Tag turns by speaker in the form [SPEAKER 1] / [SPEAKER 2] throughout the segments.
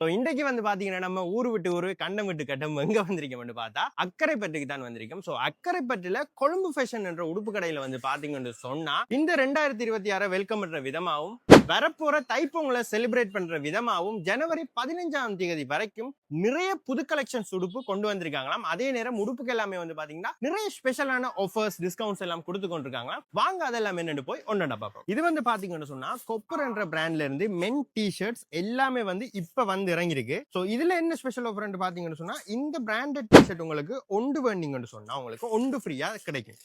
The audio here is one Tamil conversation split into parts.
[SPEAKER 1] ஸோ இன்றைக்கு வந்து பாத்தீங்கன்னா நம்ம ஊர் விட்டு ஊர் கண்டம் விட்டு கட்டம் எங்க வந்திருக்கோம்னு பார்த்தா அக்கரைப்பட்டுக்கு தான் வந்திருக்கோம். ஸோ அக்கரைப்பட்டுல கொழும்பு ஃபேஷன் என்ற உடுப்பு கடையில வந்து பாத்தீங்கன்னு சொன்னா இந்த 2026 வெல்கம் பண்ற விதமாகவும் வரப்போற தைப்பொங்கலை செலிப்ரேட் பண்ற விதமாகவும் ஜனவரி 15ஆம் தேதி வரைக்கும் நிறைய புது கலெக்ஷன்ஸ் உடுப்பு கொண்டு வந்திருக்காங்களாம். அதே நேரம் உடுப்புக்கு எல்லாமே வந்து பாத்தீங்கன்னா நிறைய ஸ்பெஷலான ஆஃபர்ஸ் டிஸ்கவுண்ட்ஸ் எல்லாம் கொடுத்து கொண்டிருக்காங்களாம். வாங்க அதெல்லாம் என்னன்னு போய் ஒன்னொன்னா பார்ப்போம். இது வந்து பாத்தீங்கன்னு சொன்னா கொப்பர் என்ற பிராண்ட்ல இருந்து மென் டி-ஷர்ட்ஸ் எல்லாமே வந்து இப்ப வந்து இறங்கிருக்கு. சோ இதுல என்ன ஸ்பெஷல் ஆஃபர் பாத்தீங்கன்னு சொன்னா இந்த பிராண்டட் டி-ஷர்ட் உங்களுக்கு ஒன்று வேண்டிங்கன்னு சொன்னா உங்களுக்கு ஒன்று ஃப்ரீயா கிடைக்கும்.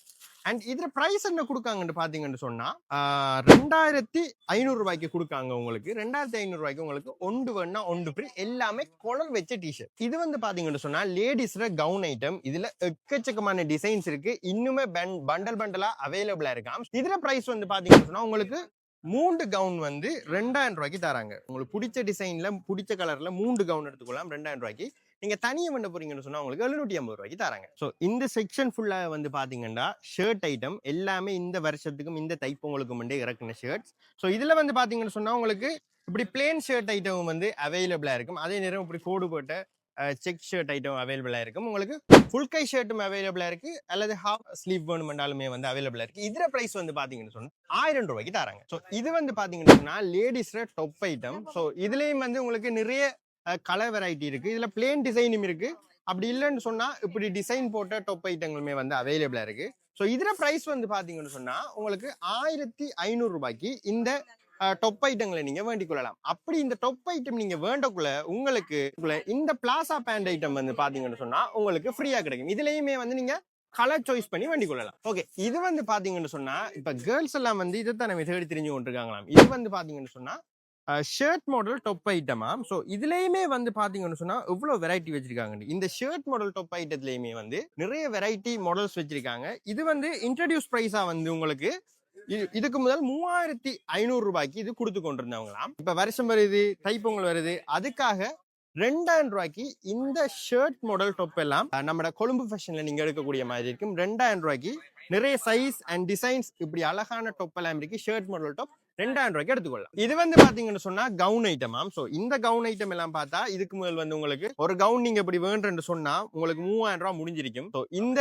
[SPEAKER 1] அண்ட் இதுல பிரைஸ் என்ன கொடுக்காங்கன்னு பாத்தீங்கன்னு சொன்னா 2500 ரூபாய்க்கு கொடுக்காங்க. உங்களுக்கு 2500 ரூபாய்க்கு உங்களுக்கு ஒன்று வேணா ஒன்று ஃப்ரீ, எல்லாமே கொலர் வச்ச டி-ஷர்ட். இது வந்து பாத்தீங்கன்னு சொன்னா லேடிஸ்ல கவுன் ஐட்டம். இதுல எக்கச்சக்கமான டிசைன்ஸ் இருக்கு, இன்னுமே பண்டல் பண்டலா அவைலபிளா இருக்காம். இதுல பிரைஸ் வந்து பாத்தீங்கன்னு சொன்னா உங்களுக்கு 3 கவுன் வந்து 2000 ரூபாய்க்கு தராங்க. உங்களுக்கு பிடிச்ச டிசைன்ல பிடிச்ச கலர்ல 3 கவுன் எடுத்துக்கலாம் 2000 ரூபாய்க்கு. நீங்க தனியா பண்ண போறீங்கன்னு சொன்னா உங்களுக்கு 750 ரூபாய்க்கு தராங்க. சோ இந்த செக்ஷன் ஃபுல்லா வந்து பாத்தீங்கன்னா ஷர்ட் ஐட்டம் எல்லாமே இந்த வருஷத்துக்கும் இந்த தைப்பொங்கலுக்கும் வந்து இறக்குன ஷர்ட்ஸ். சோ இதுல வந்து பாத்தீங்கன்னு சொன்னா உங்களுக்கு இப்படி பிளேன் ஷர்ட் ஐட்டம் வந்து அவைலபிளா இருக்கும். அதே நேரம் இப்படி கோடு போட்ட செக் ஷர்ட் ஐட்டம் அவைலபிளா இருக்கும். உங்களுக்கு ஃபுல் கை ஷர்ட்டும் அவைலபிளா இருக்கு, அல்லது ஹாஃப் ஸ்லீவ் வேணுமெண்டாலுமே வந்து அவைலபிளா இருக்கு. இதுல பிரைஸ் வந்து பாத்தீங்கன்னு சொன்னா 1000 ரூபாய்க்கு தராங்க. சோ இது வந்து பாத்தீங்கன்னு சொன்னா லேடிஸ்ல டாப் ஐட்டம். சோ இதுலயும் வந்து உங்களுக்கு நிறைய கலர் வெரைட்டி இருக்கு. இதுல பிளேன் டிசைனும் இருக்கு, அப்படி இல்லைன்னு சொன்னா இப்படி டிசைன் போட்ட டாப் ஐட்டங்களுமே வந்து அவைலபிளா இருக்கு. சோ இதுல பிரைஸ் வந்து பாத்தீங்கன்னு சொன்னா உங்களுக்கு 1500 ரூபாய்க்கு இந்த டொப் ஐட்டங்களை நீங்க வேண்டிக் கொள்ளலாம். அப்படி இந்த டொப் ஐட்டம் நீங்க வேண்டக்குள்ள உங்களுக்கு இந்த பிளாசா பேண்ட் ஐட்டம் வந்து பாத்தீங்கன்னு சொன்னா உங்களுக்கு ஃப்ரீயா கிடைக்கும். இதுலயுமே வந்து நீங்க கலர் சாய்ஸ் பண்ணி வேண்டிக் கொள்ளலாம். ஓகே, இது வந்து பாத்தீங்கன்னு சொன்னா இப்ப கேர்ள்ஸ் எல்லாம் வந்து இதைத்தான் நம்ம தேடி தெரிஞ்சு கொண்டிருக்காங்களாம். இது வந்து பாத்தீங்கன்னு சொன்னா ஷர்ட் மாடல் டொப் ஐட்டமா. ஸோ இதுலயுமே வந்து பாத்தீங்கன்னு சொன்னா எவ்வளவு வெரைட்டி வச்சிருக்காங்க. இந்த ஷர்ட் மாடல் டொப் ஐட்டத்திலயுமே வந்து நிறைய வெரைட்டி மாடல்ஸ் வச்சிருக்காங்க. இது வந்து இன்ட்ரடியூஸ் பிரைஸா வந்து உங்களுக்கு இதுக்கு முதல் 3500 ரூபாய்க்கு இது கொடுத்து கொண்டிருந்தவங்களாம். இப்ப வருஷம் வருது, தைப்பொங்கல் வருது, அதுக்காக 2000 ரூபாய்க்கு இந்த ஷர்ட் மாடல் டொப் எல்லாம் நம்ம கொழும்பு ஃபேஷன்ல நீங்க எடுக்கக்கூடிய மாதிரி இருக்கும். 2000 ரூபாய்க்கு நிறைய சைஸ் அண்ட் டிசைன்ஸ் இப்படி அழகான டொப் எல்லாம் இருக்கு. ஷர்ட் மாடல் டொப் 2000 ரூபாய்க்கு எடுத்துக்கொள்ளலாம். இது வந்து பாத்தீங்கன்னு சொன்னா கவுன் ஐட்டமாம். சோ இந்த கவுன் ஐட்டம் எல்லாம் பார்த்தா இதுக்கு முதல் வந்து உங்களுக்கு ஒரு கவுன் நீங்க இப்படி வேண்டுன்னு சொன்னா உங்களுக்கு 3000 ரூபாய் முடிஞ்சிருக்கும். சோ இந்த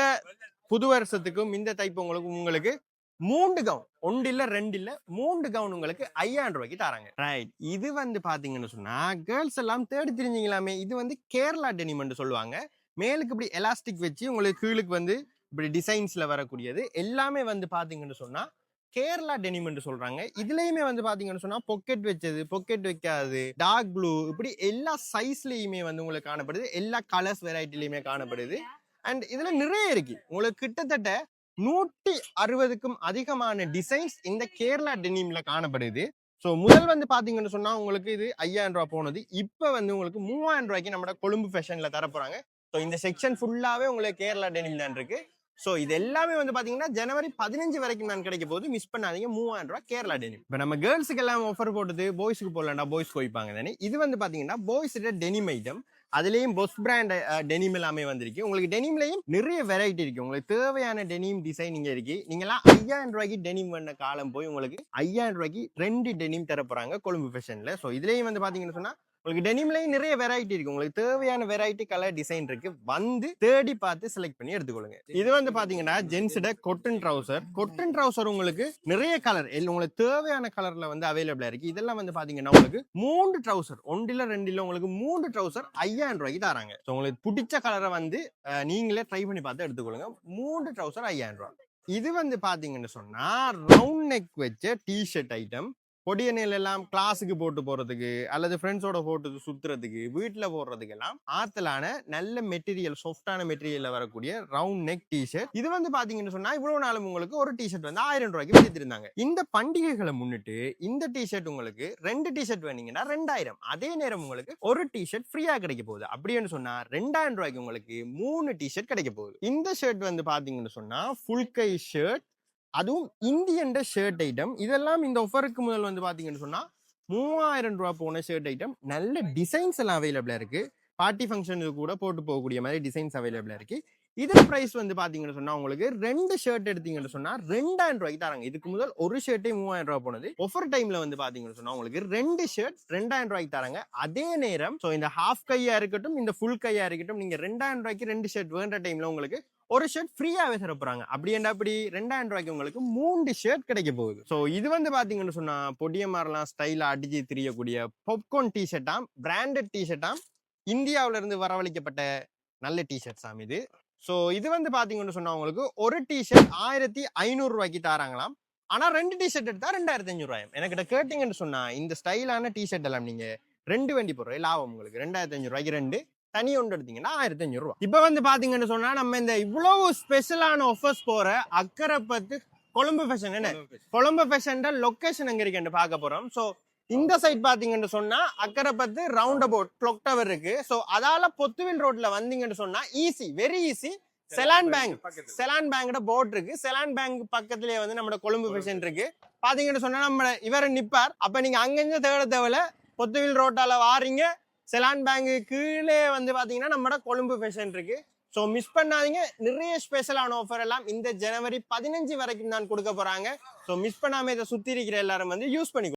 [SPEAKER 1] புது வருஷத்துக்கும் இந்த தைப்பொங்கலுக்கும் உங்களுக்கு 3 கவுன், 1 இல்ல 2 இல்ல 3 கவுன் உங்களுக்கு 5000 ரூபாய்க்கு தராங்க. ரைட், இது வந்து பாத்தீங்கன்னு சொன்னா கேர்ள்ஸ் எல்லாம் தேடி தெரிஞ்சுங்களாமே, இது வந்து கேரளா டெனிம் சொல்லுவாங்க. மேலுக்கு இப்படி எலாஸ்டிக் வச்சு உங்களுக்கு கீழுக்கு வந்து இப்படி டிசைன்ஸ்ல வரக்கூடியது எல்லாமே வந்து பாத்தீங்கன்னு சொன்னா கேரளா டெனிம் சொல்றாங்க. இதுலயுமே வந்து பாத்தீங்கன்னு சொன்னா பொக்கெட் வச்சது, பொக்கெட் வைக்காது, டார்க் ப்ளூ, இப்படி எல்லா சைஸ்லயுமே வந்து உங்களுக்கு காணப்படுது, எல்லா கலர்ஸ் வெரைட்டிலயுமே காணப்படுது. அண்ட் இதுல நிறைய இருக்கு. உங்களுக்கு கிட்டத்தட்ட 160க்கும் அதிகமான டிசைன்ஸ் இந்த கேரளா டெனிம்ல காணப்படுது. சோ முதல் வந்து பாத்தீங்கன்னு சொன்னா உங்களுக்கு இது 5000 ரூபாய் போனது, இப்ப வந்து உங்களுக்கு 3000 ரூபாய்க்கு நம்ம கொழும்பு ஃபேஷன்ல தர போறாங்க. சோ இந்த செக்ஷன் ஃபுல்லாவே உங்களுக்கு கேரளா டெனிம் தான் இருக்கு. சோ இது எல்லாமே வந்து பாத்தீங்கன்னா ஜனவரி 15 வரைக்கும் தான் கிடைக்க போகுது. மிஸ் பண்ணாதீங்க. 3000 ரூபாய் கேரளா டெனிம். இப்ப நம்ம கேர்ள்ஸுக்கு எல்லாம் ஆஃபர் போட்டது பாய்ஸ்க்கு போடலன்னா பாய்ஸ் போய்ப்பாங்க தானே. இது வந்து பாத்தீங்கன்னா பாய்ஸ் டெனிம் ஐட்டம். அதுலயும் பொஸ் பிராண்ட் டெனிம் எல்லாமே வந்திருக்கு. உங்களுக்கு டெனிம்லயும் நிறைய வெரைட்டி இருக்கு. உங்களுக்கு தேவையான டெனிம் டிசைன் இங்க இருக்கு. நீங்க எல்லாம் 5000 ரூபாய்க்கு டெனிம் பண்ண காலம் போய் உங்களுக்கு 5000 ரூபாய்க்கு 2 டெனிம் தர போறாங்க கொழும்பு ஃபேஷன்ல. சோ இதுலயும் வந்து பாத்தீங்கன்னு சொன்னா உங்களுக்கு டெனிம்லயும் நிறைய வெரைட்டி இருக்கு. உங்களுக்கு தேவையான வெரைட்டி கலர் டிசைன் இருக்கு. வந்து தேடி பார்த்து செலக்ட் பண்ணி எடுத்துக்கொள்ளுங்க. இது வந்து பாத்தீங்கன்னா ஜென்ஸோட கொட்டன் ட்ரவுசர். கொட்டன் ட்ரவுசர் உங்களுக்கு நிறைய கலர், உங்களுக்கு தேவையான கலர்ல வந்து அவைலபிளா இருக்கு. இதெல்லாம் வந்து பாத்தீங்கன்னா உங்களுக்கு 3 ட்ரவுசர், 1 இல்ல 2 இல்ல உங்களுக்கு 3 ட்ரவுசர் 5000 ரூபாய்க்கு தராங்க. உங்களுக்கு பிடிச்ச கலரை வந்து நீங்களே ட்ரை பண்ணி பார்த்து எடுத்துக்கொள்ளுங்க. 3 ட்ரவுசர் 5000 ரூபாய். இது வந்து பாத்தீங்கன்னு சொன்னா ரவுண்ட் நெக் வச்ச டி-ஷர்ட் ஐட்டம். பொடிய நெல் எல்லாம் கிளாஸுக்கு போட்டு போறதுக்கு, அல்லது ஃப்ரெண்ட்ஸோட போட்டு சுத்துறதுக்கு, வீட்டுல போடுறதுக்கு எல்லாம் ஆத்தலான நல்ல மெட்டீரியல், சாஃப்டான மெட்டீரியல்ல வரக்கூடிய ரவுண்ட் நெக் டி-ஷர்ட். இது வந்து பாத்தீங்கன்னு சொன்னா இவ்வளவு நாளும் உங்களுக்கு ஒரு டி-ஷர்ட் வந்து 1000 ரூபாய்க்கு வித்திருந்தாங்க. இந்த பண்டிகைகளை முன்னிட்டு இந்த டி-ஷர்ட் உங்களுக்கு 2 டி-ஷர்ட் வேணீங்கன்னா 2000, அதே நேரம் உங்களுக்கு ஒரு டி-ஷர்ட் ஃப்ரீயா கிடைக்க போகுது. அப்படின்னு சொன்னா 2000 ரூபாய்க்கு உங்களுக்கு 3 டி-ஷர்ட் கிடைக்க போகுது. இந்த ஷர்ட் வந்து பாத்தீங்கன்னு சொன்னா ஃபுல் கை ஷர்ட், அதுவும் இந்தியன் ஷர்ட் ஐட்டம். இதெல்லாம் இந்த ஆஃபருக்கு முதல் வந்து பாத்தீங்கன்னு சொன்னா 3000 ரூபாய் போன ஷர்ட் ஐட்டம். நல்ல டிசைன்ஸ் எல்லாம் அவைலபிளா இருக்கு. பார்ட்டி ஃபங்க்ஷனுக்கு கூட போட்டு போகக்கூடிய மாதிரி டிசைன்ஸ் அவைலபிளா இருக்கு. இதோட பிரைஸ் வந்து பாத்தீங்கன்னு சொன்னா உங்களுக்கு 2 ஷர்ட் எடுத்தீங்கன்னு சொன்னா 2000 ரூபாய்க்கு தராங்க. இதுக்கு முதல் ஒரு ஷர்ட்டே 3000 ரூபாய் போனது. ஆஃபர் டைம்ல வந்து பாத்தீங்கன்னு சொன்னா உங்களுக்கு 2 ஷர்ட் 2000 ரூபாய்க்கு தராங்க. அதே நேரம் சோ இந்த ஹாஃப் கையா இருக்கட்டும் இந்த ஃபுல் கையா இருக்கட்டும் நீங்க 2000 ரூபாய்க்கு 2 ஷர்ட் வேண்ட டைம்ல உங்களுக்கு ஒரு ஷர்ட் ஃப்ரீயாவே தர போறாங்க. அப்படி என்ன அப்படி 2000 ரூபாய்க்கு உங்களுக்கு 3 ஷர்ட் கிடைக்க போகுது. சோ இது வந்து பாத்தீங்கன்னு சொன்னா பொடிய மாறலாம் ஸ்டைலா அடிச்சு திரியக்கூடிய பாப்கார்ன் டி-ஷர்ட்டாம், பிராண்டட் டி-ஷர்ட்டாம், இந்தியாவில இருந்து வரவழைக்கப்பட்ட நல்ல டி-ஷர்ட்ஸ் ஆம் இது. சோ இது வந்து பாத்தீங்கன்னு சொன்னா உங்களுக்கு ஒரு டி-ஷர்ட் 1500 ரூபாய்க்கு தராங்களாம். ஆனா 2 டி-ஷர்ட் எடுத்தா 2500 ரூபாயும். எனக்கிட்ட கேட்டீங்கன்னு சொன்னா இந்த ஸ்டைலான டி-ஷர்ட் எல்லாம் நீங்க 2 வண்டி போடுற லாபம் உங்களுக்கு 2500 ரூபாய்க்கு 2 தனி ஒன்று எடுத்தீங்கன்னா 1500 ரூபாய். இப்ப வந்து பாத்தீங்கன்னு சொன்னா நம்ம இந்த இவ்வளவு ஸ்பெஷலான ஆஃபர்ஸ் போற அக்கரைப்பத்து கொழும்பு ஃபேஷன் என்ன கொழும்பு ஃபேஷன் லொகேஷன் எங்க இருக்குன்னு பார்க்க போறோம். சோ இந்த சைட் பாத்தீங்கன்னு சொன்னா அக்கரைப்பத்து ரவுண்ட் அபவுட் கிளாக் டவர் இருக்கு. சோ அதால பொத்துவில் ரோட்ல வந்தீங்கன்னு சொன்னா ஈஸி வெரி ஈஸி செலான் பேங்கோட போர்ட் இருக்கு. செலான் பேங்க் பக்கத்துலயே வந்து நம்ம கொழும்பு ஃபேஷன் இருக்கு. பாத்தீங்கன்னு சொன்னா நம்ம இவரை நிப்பார். அப்ப நீங்க அங்கங்க தேட தேவையில்ல, பொத்துவில் ரோட்டால வாரீங்க செலான் பேங்க் கீழே வந்து பாத்தீங்கன்னா நம்ம கொழும்பு ஃபேஷன் இருக்கு. சோ மிஸ் பண்ணாதீங்க. நிறைய ஸ்பெஷலான ஆஃபர் எல்லாம் இந்த ஜனவரி 15 வரைக்கும் தான் கொடுக்க போறாங்க. சோ மிஸ் பண்ணாம இதை சுத்தி இருக்கிற எல்லாரும் வந்து யூஸ் பண்ணி